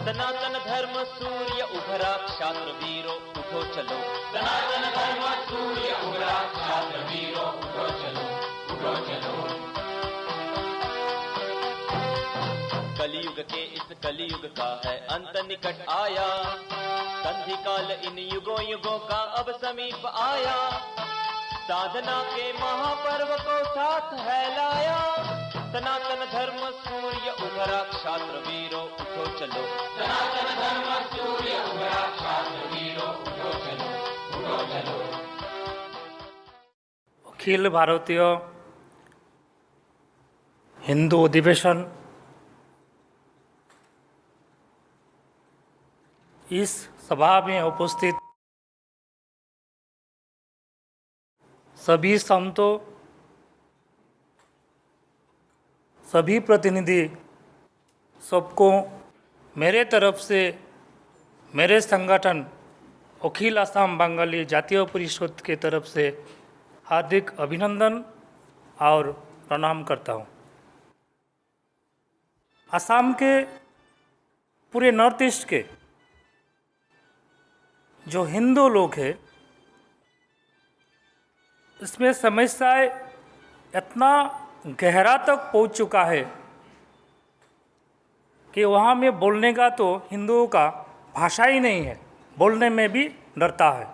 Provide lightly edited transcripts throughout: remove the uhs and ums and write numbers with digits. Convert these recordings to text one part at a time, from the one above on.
सनातन धर्म सूर्य उभरा क्षात्र वीरो उठो चलो। सनातन धर्म सूर्य उभरा क्षात्र वीरो उठो चलो, उठो चलो। कलयुग के इस कलयुग का है अंत निकट आया, संधि काल इन युगों युगों का अब समीप आया। साधना के महापर्व को साथ है लाया, सनातन धर्म सूर्य उभरा क्षात्र वीरो उठो चलो। सनातन धर्म सूर्य उभरा क्षात्र वीरो उठो चलो, उठो चलो। अखिल भारतीय हिंदू अधिवेशन इस सभा में उपस्थित सभी संतों, सभी प्रतिनिधि, सबको मेरे तरफ से, मेरे संगठन अखिल असम बंगाली जातीय परिषद के तरफ से हार्दिक अभिनंदन और प्रणाम करता हूँ। असम के पूरे नॉर्थ ईस्ट के जो हिंदू लोग हैं, इसमें समस्याएं इतना गहरा तक पहुंच चुका है कि वहाँ में बोलने का तो हिंदुओं का भाषा ही नहीं है, बोलने में भी डरता है।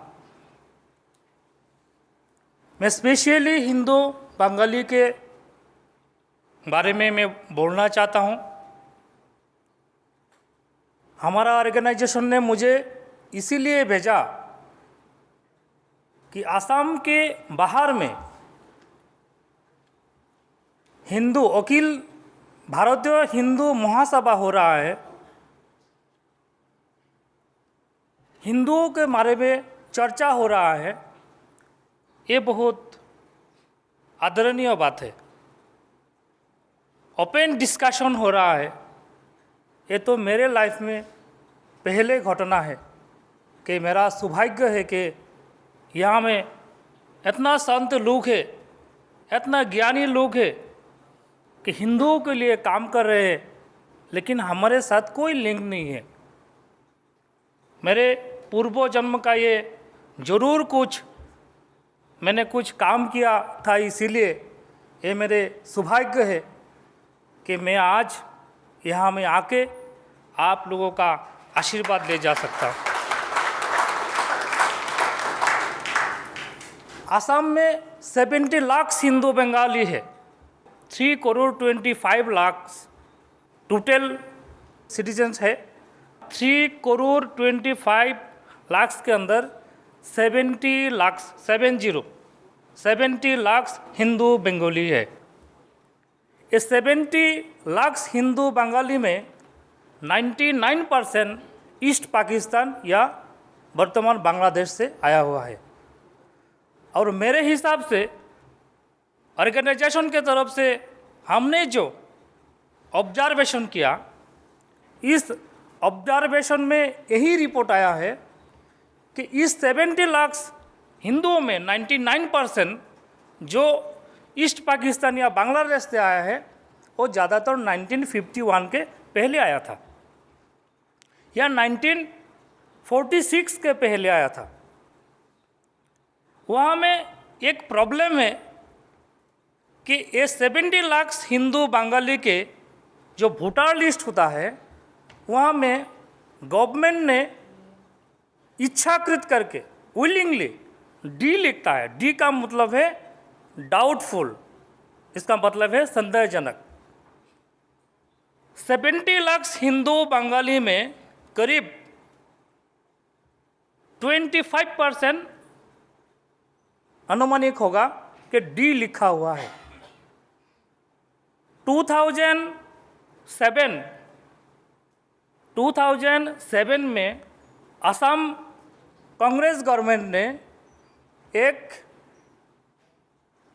मैं स्पेशली हिंदू बंगाली के बारे में मैं बोलना चाहता हूँ। हमारा ऑर्गेनाइजेशन ने मुझे इसीलिए भेजा कि असम के बाहर में हिंदू अखिल भारतीय हिंदू महासभा हो रहा है, हिंदुओं के बारे में चर्चा हो रहा है। ये बहुत आदरणीय बात है। ओपन डिस्कशन हो रहा है। ये तो मेरे लाइफ में पहले घटना है कि मेरा सौभाग्य है कि यहाँ में इतना संत लोग है, इतना ज्ञानी लोग है कि हिंदुओं के लिए काम कर रहे हैं, लेकिन हमारे साथ कोई लिंक नहीं है। मेरे पूर्व जन्म का ये जरूर मैंने कुछ काम किया था, इसीलिए ये मेरे सौभाग्य है कि मैं आज यहाँ में आके आप लोगों का आशीर्वाद ले जा सकता हूँ। असम में 70 लाख हिंदू बंगाली है, 3 करोड़ 25 लाख टोटल सिटीजन्स है। 3 करोड़ 25 लाख के अंदर 70 लाख हिंदू बंगाली है। इस 70 लाख हिंदू बंगाली में 99% ईस्ट पाकिस्तान या वर्तमान बांग्लादेश से आया हुआ है। और मेरे हिसाब से ऑर्गेनाइजेशन के तरफ से हमने जो ऑब्जर्वेशन किया, इस ऑब्जर्वेशन में यही रिपोर्ट आया है कि इस 70 लाख हिंदुओं में 99% जो ईस्ट पाकिस्तान या बांग्लादेश से आया है, वो ज़्यादातर 1951 के पहले आया था या 1946 के पहले आया था। वहाँ में एक प्रॉब्लम है कि ये 70 लाख हिंदू बंगाली के जो वोटर लिस्ट होता है, वहाँ में गवर्नमेंट ने इच्छाकृत करके विलिंगली डी लिखता है। डी का मतलब है डाउटफुल, इसका मतलब है संदेहजनक। 70 लाख हिंदू बंगाली में करीब 25% अनुमानिक होगा कि डी लिखा हुआ है। 2007 में असम कांग्रेस गवर्नमेंट ने एक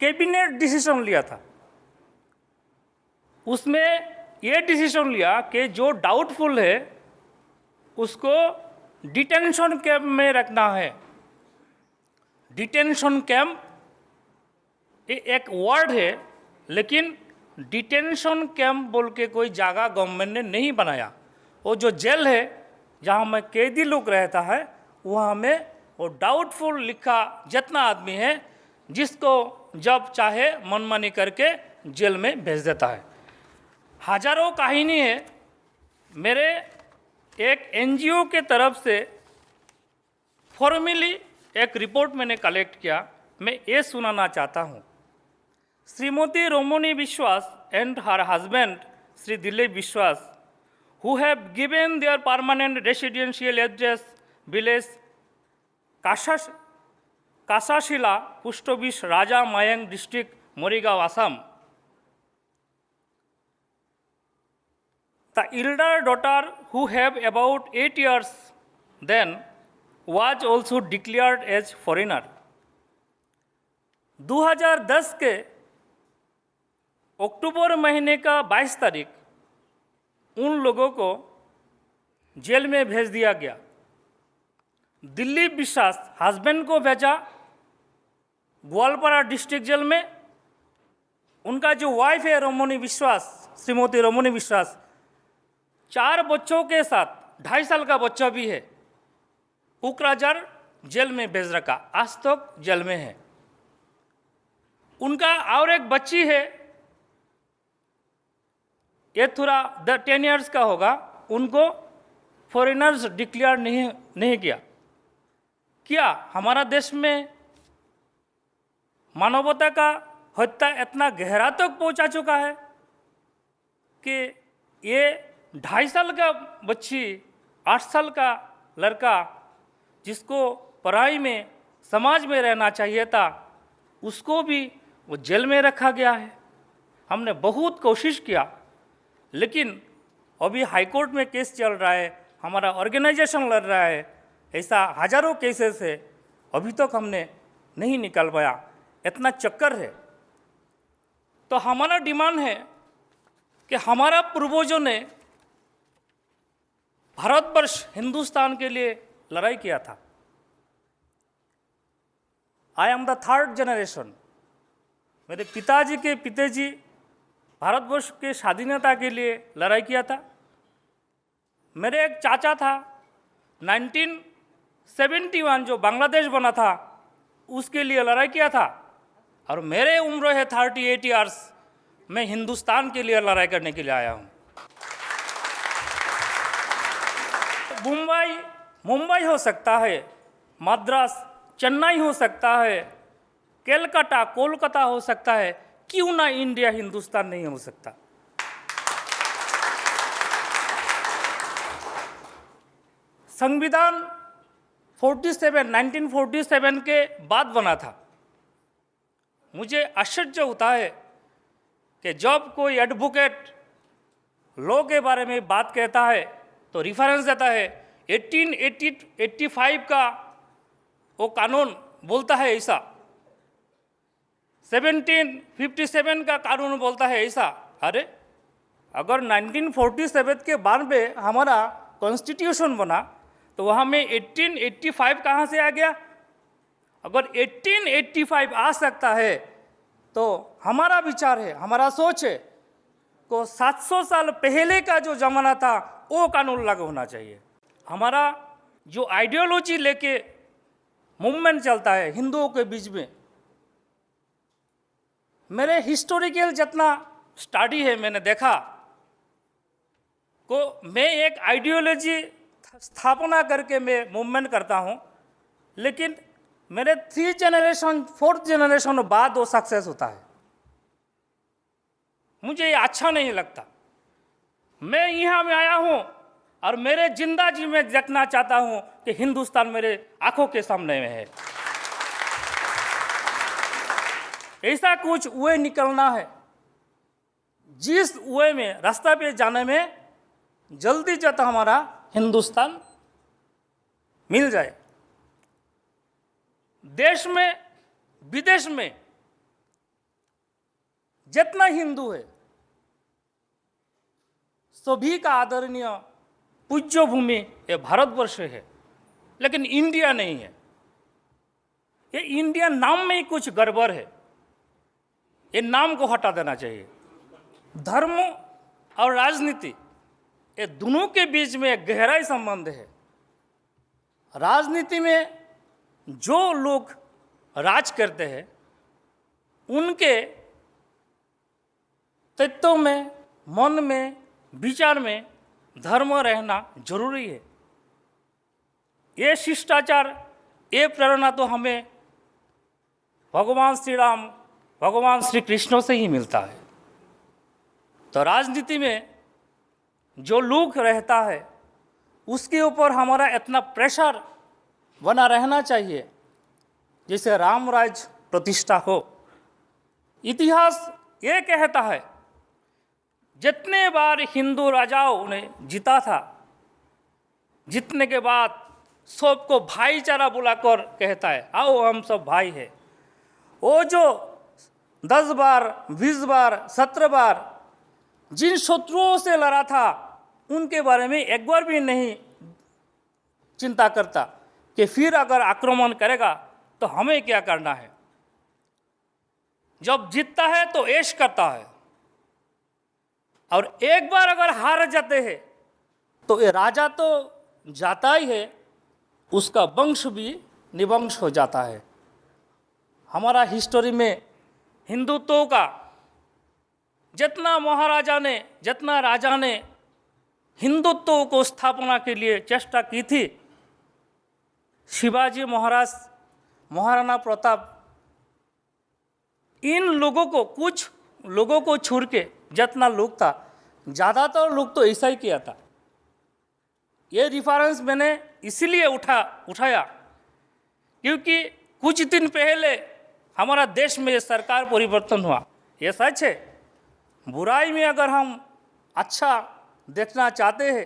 कैबिनेट डिसीजन लिया था। उसमें ये डिसीजन लिया कि जो डाउटफुल है उसको डिटेंशन कैंप में रखना है। डिटेंशन कैंप ये एक वर्ड है, लेकिन डिटेंशन कैंप बोल के कोई जगह गवर्नमेंट ने नहीं बनाया। वो जो जेल है जहाँ में कैदी लोग रहता है, वहाँ में वो डाउटफुल लिखा जितना आदमी है जिसको जब चाहे मनमानी करके जेल में भेज देता है। हजारों कहानी है। मेरे एक एनजीओ के तरफ से फॉर्मली एक रिपोर्ट मैंने कलेक्ट किया, मैं ये सुनाना चाहता हूँ। श्रीमती रोमनी विश्वास and her husband Shri Dilip विश्वास who have given their permanent residential address village Kasashila, Pustobish, Raja Mayang district, Morigaon, Assam. The elder daughter, who have about 8 years then, was also declared as foreigner. 2010 के अक्टूबर महीने का 22 तारीख उन लोगों को jail में भेज दिया गया। दिलीप विश्वास हस्बैंड को भेजा ग्वालपारा डिस्ट्रिक्ट जेल में। उनका जो वाइफ है रोमनी विश्वास, श्रीमती रोमनी विश्वास, 4 बच्चों के साथ 2.5 साल का बच्चा भी है, कुकराझार जेल में भेज रखा, आज तक जेल में है। उनका और एक बच्ची है, ये थोड़ा 10 इयर्स का होगा, उनको फॉरेनर्स डिक्लेयर नहीं किया। क्या हमारा देश में मानवता का हत्या इतना गहरा तक पहुंचा चुका है कि ये 2.5 साल का बच्ची, 8 साल का लड़का जिसको पढ़ाई में समाज में रहना चाहिए था, उसको भी वो जेल में रखा गया है। हमने बहुत कोशिश किया, लेकिन अभी हाईकोर्ट में केस चल रहा है, हमारा ऑर्गेनाइजेशन लड़ रहा है, ऐसा हजारों केसेस है, अभी तक हमने नहीं निकाल पाया। इतना चक्कर है। तो हमारा डिमांड है कि हमारा पूर्वजों ने भारतवर्ष हिंदुस्तान के लिए लड़ाई किया था। I am the 3rd generation. मेरे पिताजी के पिताजी भारतवर्ष के स्वाधीनता के लिए लड़ाई किया था। मेरे एक चाचा था, 1971 जो बांग्लादेश बना था उसके लिए लड़ाई किया था। और मेरे उम्र है 38 इयर्स, मैं हिंदुस्तान के लिए लड़ाई करने के लिए आया हूँ। मुंबई हो सकता है, मद्रास, चेन्नई हो सकता है, कलकत्ता, कोलकाता हो सकता है, क्यों ना इंडिया हिंदुस्तान नहीं हो सकता। संविधान 1947 के बाद बना था। मुझे आश्चर्य होता है कि जब कोई एडवोकेट लॉ के बारे में बात कहता है तो रेफरेंस देता है 1885 का वो कानून बोलता है ऐसा, 1757 का कानून बोलता है ऐसा। अरे अगर 1947 के बाद में हमारा कॉन्स्टिट्यूशन बना तो वहाँ में 1885 कहाँ से आ गया? अगर 1885 आ सकता है तो हमारा विचार है, हमारा सोच है को 700 साल पहले का जो ज़माना था वो कानून लागू होना चाहिए। हमारा जो आइडियोलॉजी लेके मूवमेंट चलता है हिंदुओं के बीच में, मेरे हिस्टोरिकल जितना स्टडी है मैंने देखा को मैं एक आइडियोलॉजी स्थापना करके मैं मूवमेंट करता हूँ, लेकिन मेरे 3 जनरेशन 4th जनरेशन बाद वो सक्सेस होता है। मुझे ये अच्छा नहीं लगता। मैं यहाँ में आया हूँ और मेरे जिंदगी में देखना चाहता हूँ कि हिंदुस्तान मेरे आंखों के सामने में है। ऐसा कुछ वे निकलना है जिस वे में रास्ता पे जाने में जल्दी जाता हमारा हिंदुस्तान मिल जाए। देश में विदेश में जितना हिंदू है सभी का आदरणीय पूज्य भूमि ये भारतवर्ष है, लेकिन इंडिया नहीं है। ये इंडिया नाम में ही कुछ गड़बड़ है, ये नाम को हटा देना चाहिए। धर्म और राजनीति ये दोनों के बीच में एक गहराई संबंध है। राजनीति में जो लोग राज करते हैं उनके तत्व में, मन में, विचार में धर्म रहना जरूरी है। ये शिष्टाचार, ये प्रेरणा तो हमें भगवान श्री राम, भगवान श्री कृष्ण से ही मिलता है। तो राजनीति में जो लोग रहता है उसके ऊपर हमारा इतना प्रेशर बना रहना चाहिए जैसे राम राज्य प्रतिष्ठा हो। इतिहास ये कहता है जितने बार हिंदू राजाओं ने जीता था, जीतने के बाद सबको भाईचारा बुलाकर कहता है आओ हम सब भाई हैं। वो जो 10 बार, 20 बार, 17 बार जिन शत्रुओं से लड़ा था उनके बारे में एक बार भी नहीं चिंता करता कि फिर अगर आक्रमण करेगा तो हमें क्या करना है। जब जीतता है तो ऐश करता है, और एक बार अगर हार जाते हैं तो ये राजा तो जाता ही है, उसका वंश भी निवंश हो जाता है। हमारा हिस्टोरी में हिंदुत्व का जितना महाराजा ने, जितना राजा ने हिंदुत्व को स्थापना के लिए चेष्टा की थी, शिवाजी महाराज, महाराणा प्रताप, इन लोगों को, कुछ लोगों को छोड़ के जितना लोग था, ज़्यादातर लोग तो ऐसा ही किया था। ये रिफरेंस मैंने इसीलिए उठाया क्योंकि कुछ दिन पहले हमारा देश में सरकार परिवर्तन हुआ। ये सच है। बुराई में अगर हम अच्छा देखना चाहते हैं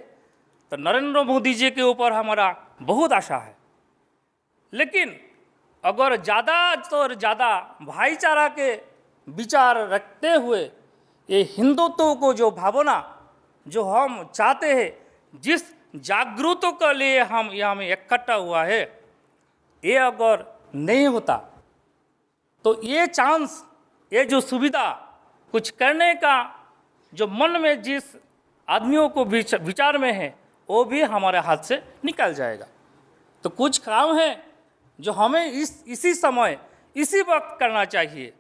तो नरेंद्र मोदी जी के ऊपर हमारा बहुत आशा है। लेकिन अगर ज़्यादा तो ज़्यादा भाईचारा के विचार रखते हुए ये हिंदुत्व को जो भावना जो हम चाहते हैं, जिस जागरूकता के लिए हम यहाँ में इकट्ठा हुआ है, ये अगर नहीं होता तो ये चांस, ये जो सुविधा कुछ करने का जो मन में जिस आदमियों को विचार में है वो भी हमारे हाथ से निकल जाएगा। तो कुछ काम है जो हमें इसी समय, इसी वक्त करना चाहिए।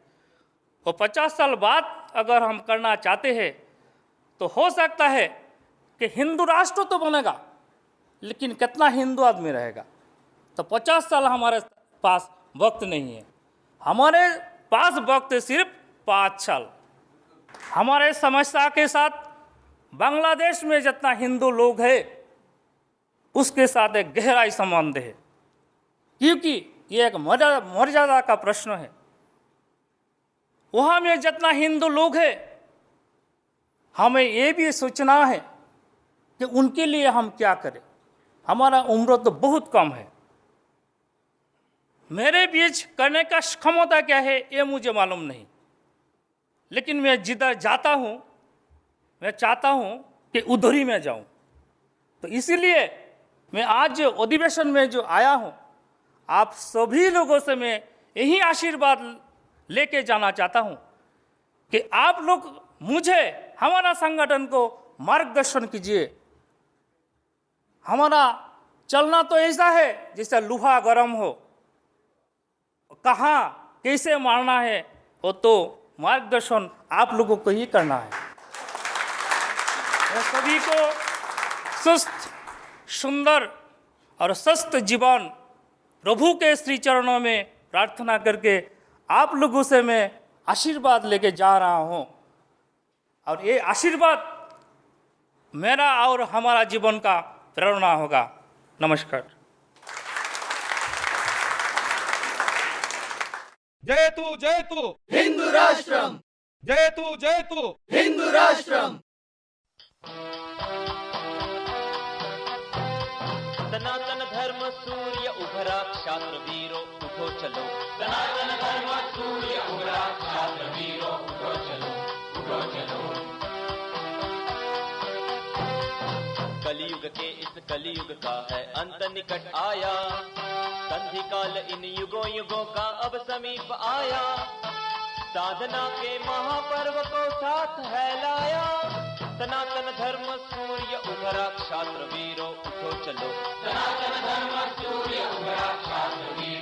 और 50 साल बाद अगर हम करना चाहते हैं तो हो सकता है कि हिंदू राष्ट्र तो बनेगा, लेकिन कितना हिंदू आदमी रहेगा। तो 50 साल हमारे पास वक्त नहीं है। हमारे पास वक्त है सिर्फ 5 साल। हमारे समस्या के साथ बांग्लादेश में जितना हिंदू लोग हैं उसके साथ एक गहराई संबंध है, क्योंकि ये एक मर्यादा का प्रश्न है। वहाँ में जितना हिंदू लोग हैं, हमें ये भी सोचना है कि उनके लिए हम क्या करें। हमारा उम्र तो बहुत कम है। मेरे बीच करने का क्षमता क्या है ये मुझे मालूम नहीं, लेकिन मैं जिधर जाता हूँ मैं चाहता हूँ कि उधर ही मैं जाऊँ। तो इसीलिए मैं आज अधिवेशन में जो आया हूँ, आप सभी लोगों से मैं यही आशीर्वाद लेके जाना चाहता हूँ कि आप लोग मुझे, हमारा संगठन को मार्गदर्शन कीजिए। हमारा चलना तो ऐसा है जैसे लोहा गर्म हो, कहाँ कैसे मारना है वो तो मार्गदर्शन आप लोगों को ही करना है। मैं सभी को स्वस्थ, सुंदर और स्वस्थ जीवन प्रभु के श्री चरणों में प्रार्थना करके आप लोगों से मैं आशीर्वाद लेके जा रहा हूँ, और ये आशीर्वाद मेरा और हमारा जीवन का प्रेरणा होगा। नमस्कार। जयतु हिंदू राष्ट्रम, जयतु हिंदू राष्ट्रम। सनातन धर्म सूर्य उभरा, क्षात्र वीरो उठो चलो। सनातन धर्म सूर्य उभरा, क्षात्र वीरो उठो चलो, उठो चलो। कलयुग के इस कलयुग का है अंत निकट आया, संधि काल इन युगों युगों का अब समीप आया। साधना के महापर्व को साथ है लाया, सनातन धर्म सूर्य उभरा, क्षात्र वीरो उठो चलो। सनातन धर्म सूर्य उभरा, क्षात्र वीरो